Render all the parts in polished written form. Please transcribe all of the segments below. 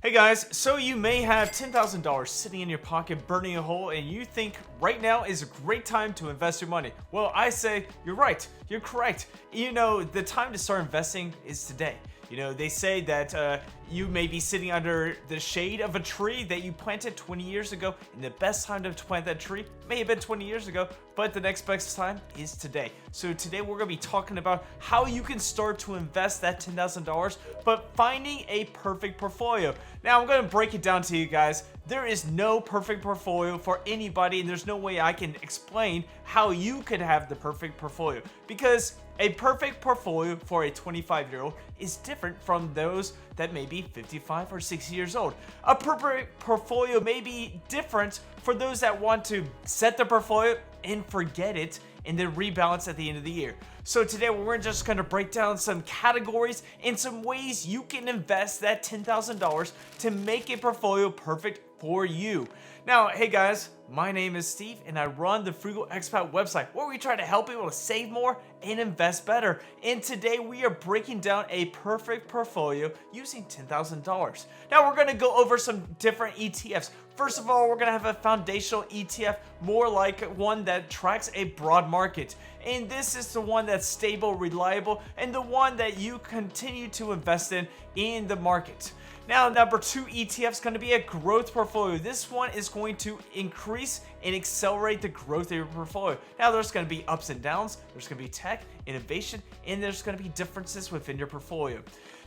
Hey guys, so you may have $10,000 sitting in your pocket burning a hole and you think right now is a great time to invest your money. Well, I say you're right, you're correct. You know, the time to start investing is today. You know, they say that you may be sitting under the shade of a tree that you planted 20 years ago, and the best time to plant that tree may have been 20 years ago, but the next best time is today. So today we're going to be talking about how you can start to invest that $10,000, but finding a perfect portfolio. Now I'm going to break it down to you guys. There is no perfect portfolio for anybody, and there's no way I can explain how you could have the perfect portfolio, because a perfect portfolio for a 25-year-old is different from those that may be 55 or 60 years old. A perfect portfolio may be different for those that want to set their portfolio and forget it and then rebalance at the end of the year. So today we're just going to break down some categories and some ways you can invest that $10,000 to make a portfolio perfect for you. Now, hey guys, my name is Steve and I run the Frugal Expat website where we try to help people to save more and invest better. And today we are breaking down a perfect portfolio using $10,000. Now we're going to go over some different ETFs. First of all, we're going to have a foundational ETF, more like one that tracks a broad market. And this is the one that's stable, reliable, and the one that you continue to invest in the market. Now, number 2 ETF is going to be a growth portfolio. This one is going to increase and accelerate the growth of your portfolio. Now, there's going to be ups and downs. There's going to be tech, innovation, and there's going to be differences within your portfolio.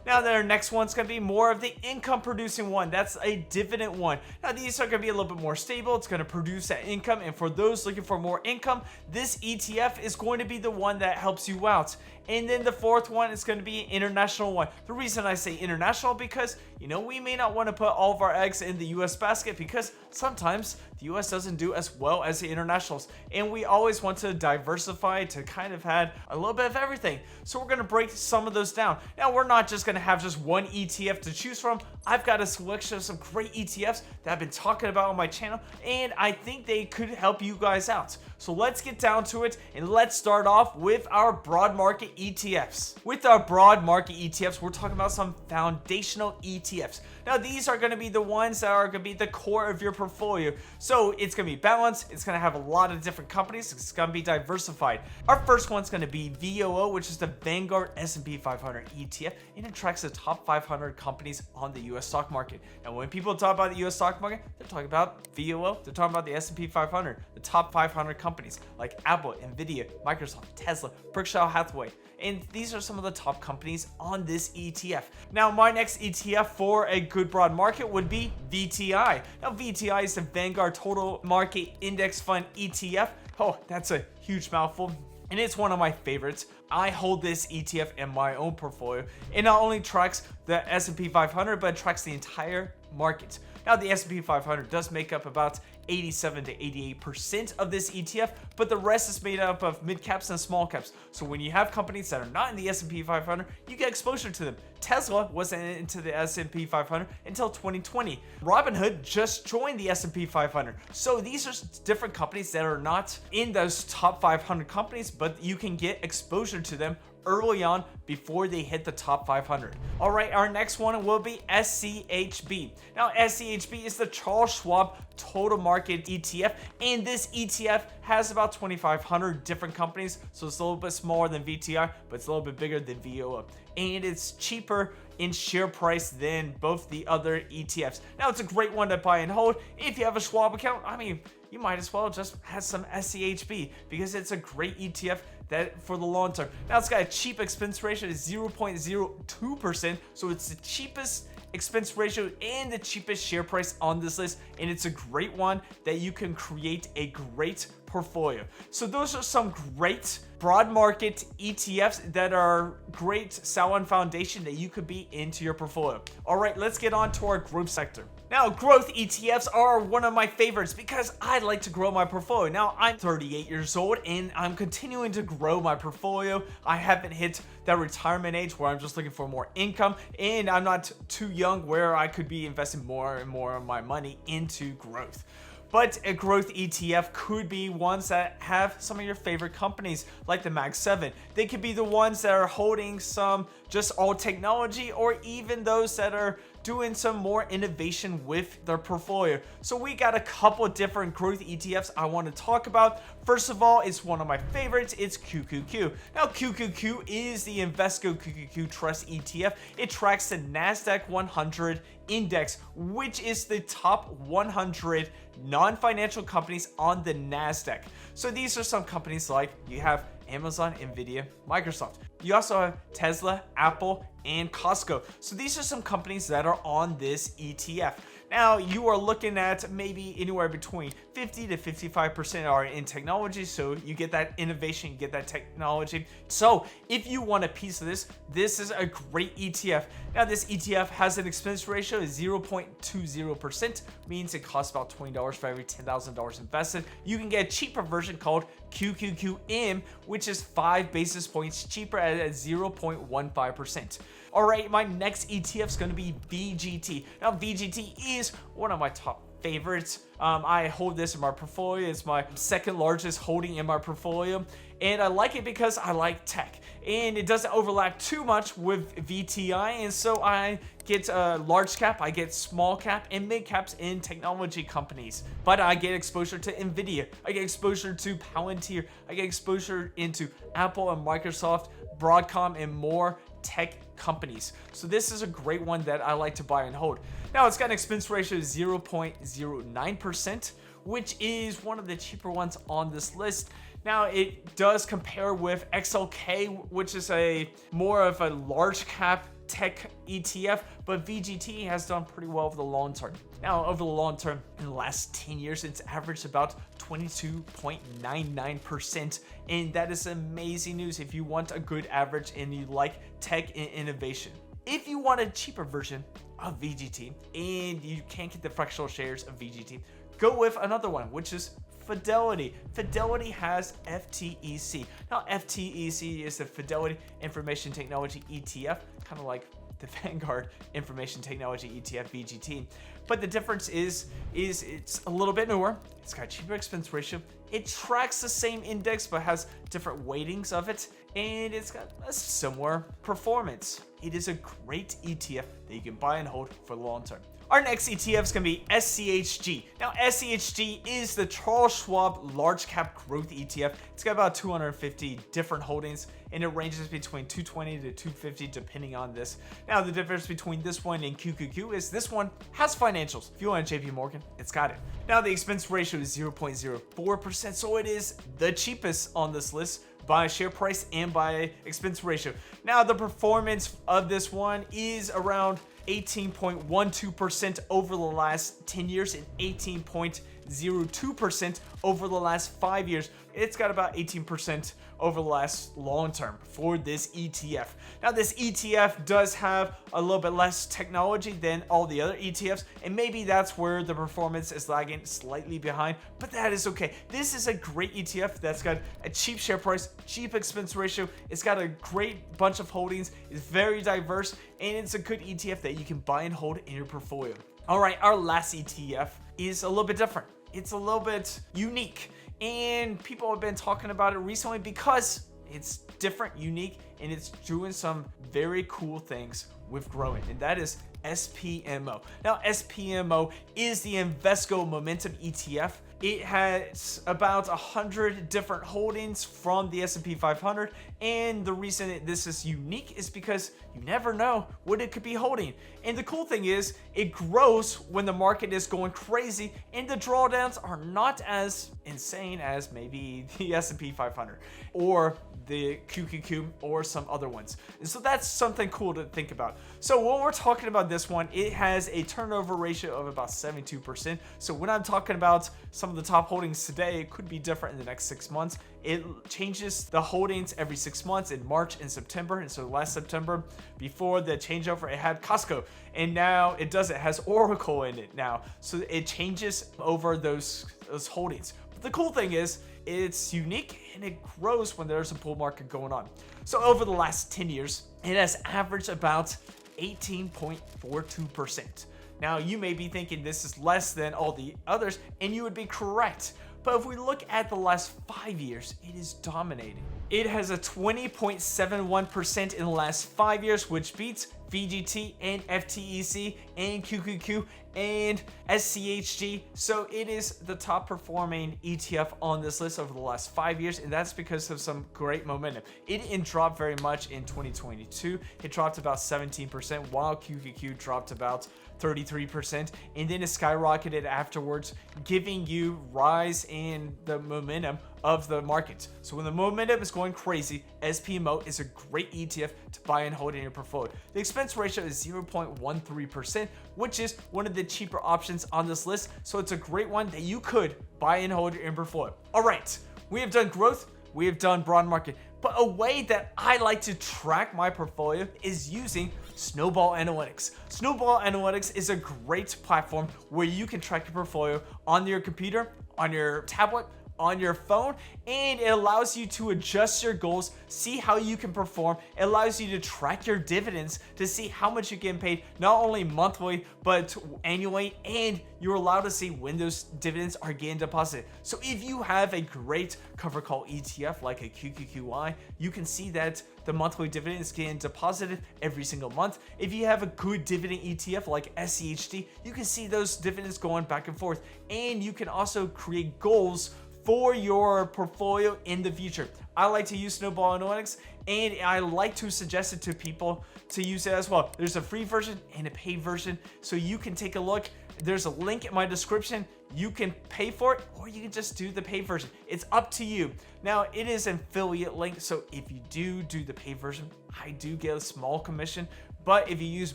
Now, our next one's going to be more of the income producing one. That's a dividend one. Now, these are going to be a little bit more stable. It's going to produce that income. And for those looking for more income, this ETF is going to be the one that helps you out. And then the fourth one is going to be an international one. The reason I say international because, you know, we may not want to put all of our eggs in the US basket because sometimes the US doesn't do as well as the internationals. And we always want to diversify to kind of have a little bit of everything. So we're going to break some of those down. Now, we're not just going to have just one ETF to choose from. I've got a selection of some great ETFs that I've been talking about on my channel, and I think they could help you guys out. So let's get down to it, and let's start off with our broad market ETFs. With our broad market ETFs, we're talking about some foundational ETFs. Now, these are going to be the ones that are going to be the core of your portfolio. So it's going to be balanced. It's going to have a lot of different companies. It's going to be diversified. Our first one's going to be VOO, which is the Vanguard S&P 500 ETF, and it tracks the top 500 companies on the US stock market. Now, when people talk about the US stock market, they're talking about VOO. They're talking about the S&P 500, the top 500 companies like Apple, Nvidia, Microsoft, Tesla, Berkshire Hathaway. And these are some of the top companies on this ETF. Now, my next ETF for a good broad market would be VTI. Now, VTI is the Vanguard Total Market Index Fund ETF. Oh, that's a huge mouthful. And it's one of my favorites. I hold this ETF in my own portfolio. It not only tracks the S&P 500, but it tracks the entire market. Now, the S&P 500 does make up about 87 to 88% of this ETF, but the rest is made up of mid caps and small caps. So when you have companies that are not in the S&P 500, you get exposure to them. Tesla wasn't into the S&P 500 until 2020. Robinhood just joined the S&P 500. So these are different companies that are not in those top 500 companies, but you can get exposure to them early on before they hit the top 500. All right, our next one will be SCHB. Now, SCHB is the Charles Schwab Total Market ETF, and this ETF has about 2,500 different companies, so it's a little bit smaller than VTI, but it's a little bit bigger than VOO. And it's cheaper in share price than both the other ETFs. Now, it's a great one to buy and hold. If you have a Schwab account, I mean, you might as well just have some SCHB because it's a great ETF that for the long term. Now, it's got a cheap expense ratio of 0.02%, so it's the cheapest expense ratio and the cheapest share price on this list, and it's a great one that you can create a great portfolio. So those are some great broad market ETFs that are great sound foundation that you could be into your portfolio. All right, let's get on to our growth sector. Now, growth ETFs are one of my favorites because I like to grow my portfolio. Now, I'm 38 years old and I'm continuing to grow my portfolio. I haven't hit that retirement age where I'm just looking for more income, and I'm not too young where I could be investing more and more of my money into growth. But a growth ETF could be ones that have some of your favorite companies like the Mag 7. They could be the ones that are holding some just all technology, or even those that are doing some more innovation with their portfolio. So we got a couple different growth ETFs I want to talk about. First of all, it's one of my favorites. It's qqqi. Now, qqqi is the Invesco QQQ Trust ETF. It tracks the NASDAQ 100 index, which is the top 100 non-financial companies on the NASDAQ. So these are some companies like you have Amazon, Nvidia, Microsoft. You also have Tesla, Apple, and Costco. So these are some companies that are on this ETF. Now, you are looking at maybe anywhere between 50 to 55% are in technology, so you get that innovation, you get that technology. So if you want a piece of this, this is a great ETF. Now, this ETF has an expense ratio of 0.20%, means it costs about $20 for every $10,000 invested. You can get a cheaper version called qqqi, which is 5 basis points cheaper at 0.15%. All right, my next ETF is going to be VGT. Now, VGT is one of my top favorites. I hold this in my portfolio. It's my second largest holding in my portfolio. And I like it because I like tech. And it doesn't overlap too much with VTI. And so I get large cap, I get small cap, and mid caps in technology companies. But I get exposure to Nvidia. I get exposure to Palantir. I get exposure into Apple and Microsoft, Broadcom, and more tech companies. So this is a great one that I like to buy and hold. Now, it's got an expense ratio of 0.09%, which is one of the cheaper ones on this list. Now, it does compare with XLK, which is a more of a large cap tech ETF, but VGT has done pretty well over the long term. Now, over the long term, in the last 10 years, it's averaged about 22.99%, and that is amazing news if you want a good average and you like tech and innovation. If you want a cheaper version of VGT and you can't get the fractional shares of VGT, go with another one, which is Fidelity. Fidelity has FTEC. Now, FTEC is the Fidelity Information Technology ETF, kind of like the Vanguard Information Technology ETF, VGT. But the difference is it's a little bit newer. It's got a cheaper expense ratio. It tracks the same index but has different weightings of it, and it's got a similar performance. It is a great ETF that you can buy and hold for the long term. Our next ETF is going to be SCHG. Now, SCHG is the Charles Schwab Large Cap Growth ETF. It's got about 250 different holdings, and it ranges between 220 to 250 depending on this. Now, the difference between this one and QQQ is this one has financials. If you want a JP Morgan, it's got it. Now, the expense ratio is 0.04%, so it is the cheapest on this list by share price and by expense ratio. Now, the performance of this one is around 18.12% over the last 10 years and 18.02% over the last 5 years. It's got about 18% over the last long term for this ETF. Now, this ETF does have a little bit less technology than all the other ETFs, and maybe that's where the performance is lagging slightly behind, but that is okay. This is a great ETF that's got a cheap share price, cheap expense ratio. It's got a great bunch of holdings. It's very diverse, and it's a good ETF that you can buy and hold in your portfolio. All right, our last ETF is a little bit different. It's a little bit unique, and people have been talking about it recently because it's different, unique, and it's doing some very cool things with growing, and that is SPMO. Now, SPMO is the Invesco Momentum ETF. It has about 100 different holdings from the S&P 500, and the reason this is unique is because you never know what it could be holding. And the cool thing is it grows when the market is going crazy, and the drawdowns are not as insane as maybe the S&P 500 or the QQQ or some other ones. And so that's something cool to think about. So when we're talking about this one, it has a turnover ratio of about 72%. So when I'm talking about some of the top holdings today, it could be different in the next 6 months. It changes the holdings every 6 months in March and September. And so last September, before the changeover, it had Costco, and now it doesn't. It has Oracle in it now. So it changes over those holdings. But the cool thing is it's unique and it grows when there's a bull market going on. So over the last 10 years, it has averaged about 18.42%. Now, you may be thinking this is less than all the others, and you would be correct. But if we look at the last 5 years, it is dominating. It has a 20.71% in the last 5 years, which beats VGT and FTEC and QQQ and SCHG. So it is the top performing ETF on this list over the last 5 years, and that's because of some great momentum. It didn't drop very much in 2022. It dropped about 17%, while QQQ dropped about 33%, and then it skyrocketed afterwards, giving you rise in the momentum of the market. So when the momentum is going crazy, SPMO is a great ETF to buy and hold in your portfolio. The expense ratio is 0.13%, which is one of the cheaper options on this list. So it's a great one that you could buy and hold in your portfolio. All right, we have done growth, we have done broad market, but a way that I like to track my portfolio is using Snowball Analytics. Snowball Analytics is a great platform where you can track your portfolio on your computer, on your tablet, on your phone, and it allows you to adjust your goals, see how you can perform. It allows you to track your dividends to see how much you're getting paid, not only monthly but annually, and you're allowed to see when those dividends are getting deposited. So if you have a great cover call ETF like a qqqi, you can see that the monthly dividend is getting deposited every single month. If you have a good dividend ETF like SCHD, you can see those dividends going back and forth, and you can also create goals for your portfolio in the future. I like to use Snowball Analytics, and I like to suggest it to people to use it as well. There's a free version and a paid version, so you can take a look. There's a link in my description. You can pay for it, or you can just do the paid version. It's up to you. Now, it is an affiliate link, so if you do the paid version, I do get a small commission, but if you use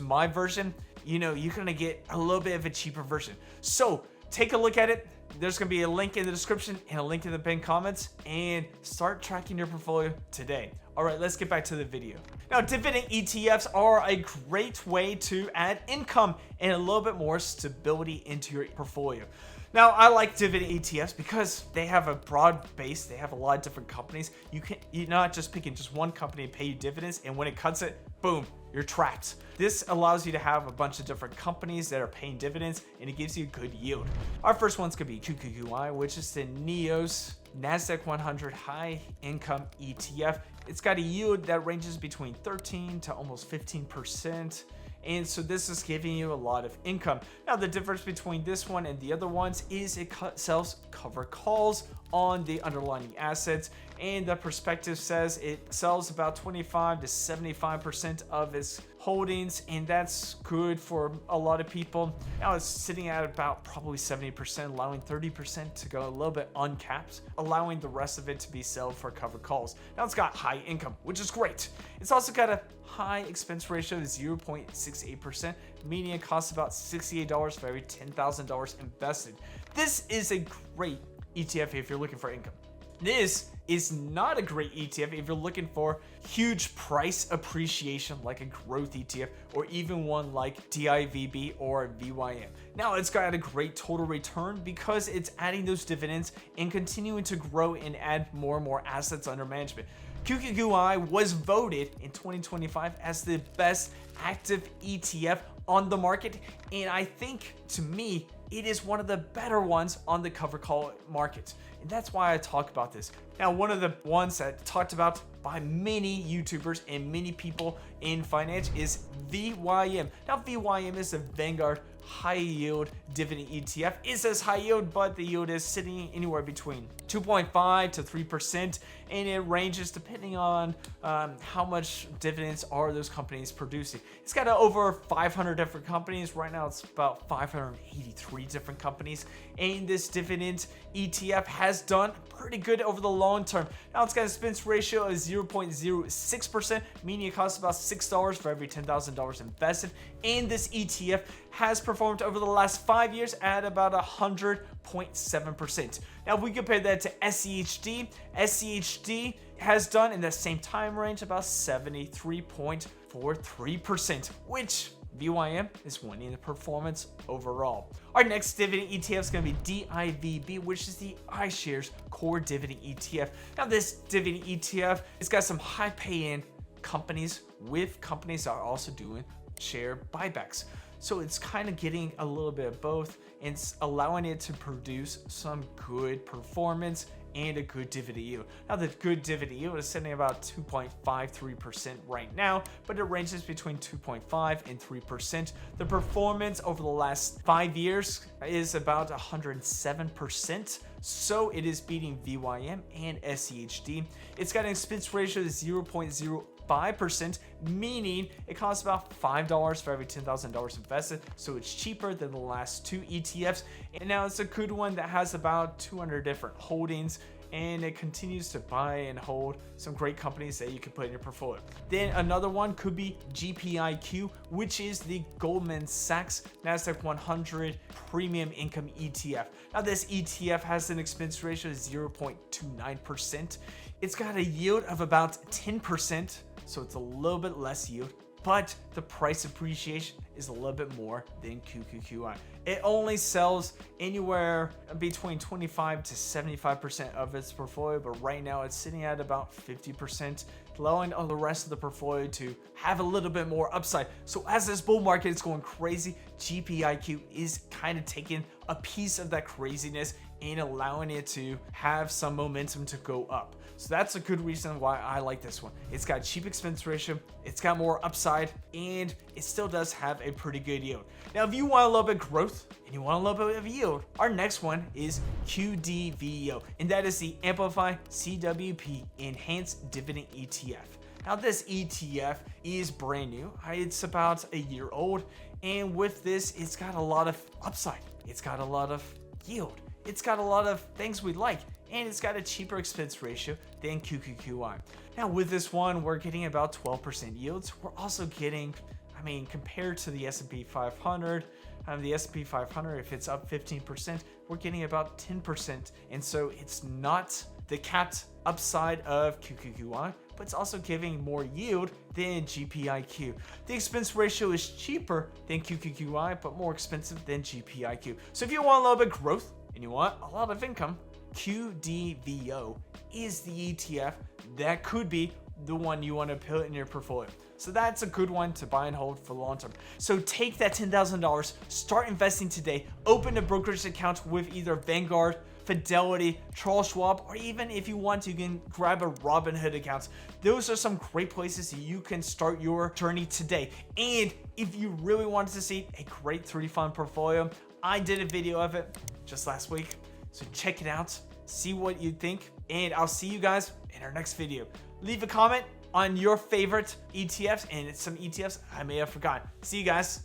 my version, you're gonna get a little bit of a cheaper version. So take a look at it. There's going to be a link in the description and a link in the pinned comments, and start tracking your portfolio today. All right, let's get back to the video. Now, dividend ETFs are a great way to add income and a little bit more stability into your portfolio. Now, I like dividend ETFs because they have a broad base. They have a lot of different companies. You're not just picking just one company to pay you dividends, and when it cuts it, boom, you're trapped. This allows you to have a bunch of different companies that are paying dividends, and it gives you a good yield. Our first one's gonna be qqqi, which is the NEOS NASDAQ 100 High Income ETF. It's got a yield that ranges between 13 to almost 15%. And so this is giving you a lot of income. Now, the difference between this one and the other ones is it sells cover calls on the underlying assets, and the perspective says it sells about 25 to 75% of its holdings, and that's good for a lot of people. Now it's sitting at about probably 70%, allowing 30% to go a little bit uncapped, allowing the rest of it to be sold for cover calls. Now it's got high income, which is great. It's also got a high expense ratio of 0.68%, meaning it costs about $68 for every $10,000 invested. This is a great ETF if you're looking for income. This is not a great ETF if you're looking for huge price appreciation like a growth ETF, or even one like DIVB or VYM. Now, it's got a great total return because it's adding those dividends and continuing to grow and add more and more assets under management. qqqi was voted in 2025 as the best active ETF on the market, and I think, to me, it is one of the better ones on the cover call market, and that's why I talk about this. Now, one of the ones that talked about by many YouTubers and many people in finance is VYM. Now, VYM is a Vanguard high yield dividend ETF. It says high yield, but the yield is sitting anywhere between 2.5 to 3%, and it ranges depending on how much dividends are those companies producing. It's got over 500 different companies. Right now, it's about 583 different companies, and this dividend ETF has done pretty good over the long term. Now, it's got a expense ratio of 0.06%, meaning it costs about $6 for every $10,000 invested, and this ETF has performed over the last 5 years at about 100.7%. Now, if we compare that to SCHD, SCHD has done in the same time range about 73.43%, which VYM is winning the performance overall. Our next dividend ETF is going to be DIVB, which is the iShares Core Dividend ETF. Now, this dividend ETF, it's got some high pay-in companies with companies that are also doing share buybacks. So it's kind of getting a little bit of both, and it's allowing it to produce some good performance and a good dividend yield. Now, the good dividend yield is sitting about 2.53% right now, but it ranges between 2.5 and 3%. The performance over the last 5 years is about 107%. So it is beating VYM and SEHD. It's got an expense ratio of 0.05%, meaning it costs about $5 for every $10,000 invested, so it's cheaper than the last 2 ETFs. And now it's a good one that has about 200 different holdings, and it continues to buy and hold some great companies that you can put in your portfolio. Then another one could be qqqi, which is the Goldman Sachs Nasdaq 100 Premium Income ETF. Now, this ETF has an expense ratio of 0.29%. It's got a yield of about 10%, so it's a little bit less yield, but the price appreciation is a little bit more than qqqi. It only sells anywhere between 25 to 75% of its portfolio, but right now it's sitting at about 50%, allowing all the rest of the portfolio to have a little bit more upside. So as this bull market is going crazy, qqqi is kind of taking a piece of that craziness and allowing it to have some momentum to go up. So that's a good reason why I like this one. It's got a cheap expense ratio, it's got more upside, and it still does have a pretty good yield. Now, if you want a little bit of growth and you want a little bit of yield, our next one is QDVO, and that is the Amplify CWP Enhanced Dividend ETF. Now, this ETF is brand new. It's about a year old, and with this, it's got a lot of upside. It's got a lot of yield. It's got a lot of things we like, and it's got a cheaper expense ratio than qqqi. Now, with this one, we're getting about 12% yields. We're also getting, compared to the S&P 500, the S&P 500, if it's up 15%, we're getting about 10%. And so it's not the capped upside of qqqi, but it's also giving more yield than GPIQ. The expense ratio is cheaper than qqqi, but more expensive than GPIQ. So if you want a little bit of growth and you want a lot of income, QDVO is the ETF that could be the one you want to put in your portfolio. So that's a good one to buy and hold for the long term. So take that $10,000, start investing today, open a brokerage account with either Vanguard, Fidelity, Charles Schwab, or even if you want, you can grab a Robinhood account. Those are some great places you can start your journey today. And if you really wanted to see a great 3-fund portfolio, I did a video of it just last week. So check it out, see what you think, and I'll see you guys in our next video. Leave a comment on your favorite ETFs and some ETFs I may have forgotten. See you guys.